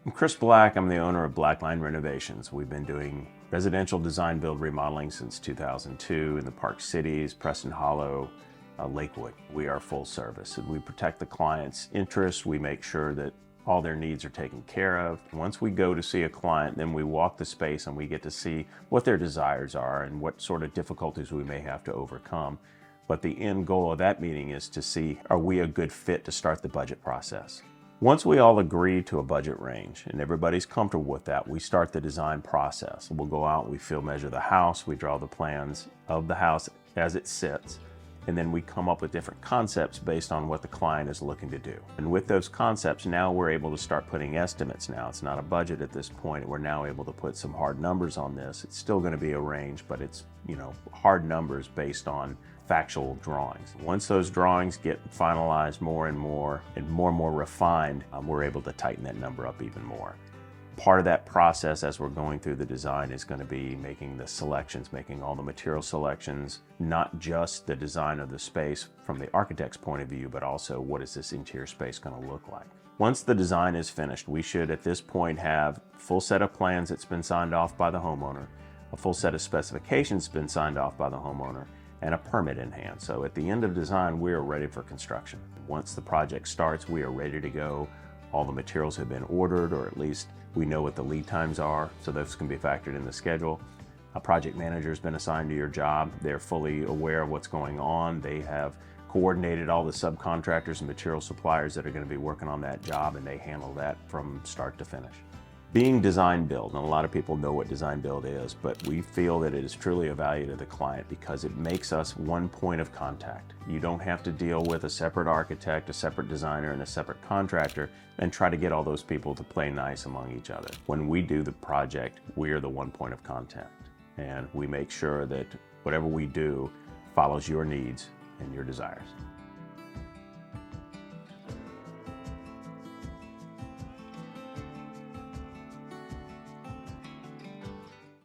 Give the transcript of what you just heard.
I'm Chris Black. I'm the owner of Blackline Renovations. We've been doing residential design build remodeling since 2002 in the Park Cities, Preston Hollow, Lakewood. We are full service and we protect the client's interests. We make sure that all their needs are taken care of. Once we go to see a client, then we walk the space and we get to see what their desires are and what sort of difficulties we may have to overcome. But the end goal of that meeting is to see, are we a good fit to start the budget process? Once we all agree to a budget range and everybody's comfortable with that, we start the design process. We'll go out, we field measure the house, we draw the plans of the house as it sits, and then we come up with different concepts based on what the client is looking to do. And with those concepts, now we're able to start putting estimates now. It's not a budget at this point. We're now able to put some hard numbers on this. It's still going to be a range, but it's, hard numbers based on factual drawings. Once those drawings get finalized more and more refined, we're able to tighten that number up even more. Part of that process as we're going through the design is going to be making the selections, making all the material selections, not just the design of the space from the architect's point of view, but also what is this interior space going to look like. Once the design is finished, we should at this point have a full set of plans that's been signed off by the homeowner, a full set of specifications been signed off by the homeowner, and a permit in hand. So at the end of design, we are ready for construction. Once the project starts, we are ready to go. All the materials have been ordered, or at least we know what the lead times are, so those can be factored in the schedule. A project manager has been assigned to your job. They're fully aware of what's going on. They have coordinated all the subcontractors and material suppliers that are going to be working on that job, and they handle that from start to finish. Being design build, and a lot of people know what design build is, but we feel that it is truly a value to the client because it makes us one point of contact. You don't have to deal with a separate architect, a separate designer, and a separate contractor and try to get all those people to play nice among each other. When we do the project, we are the one point of contact, and we make sure that whatever we do follows your needs and your desires.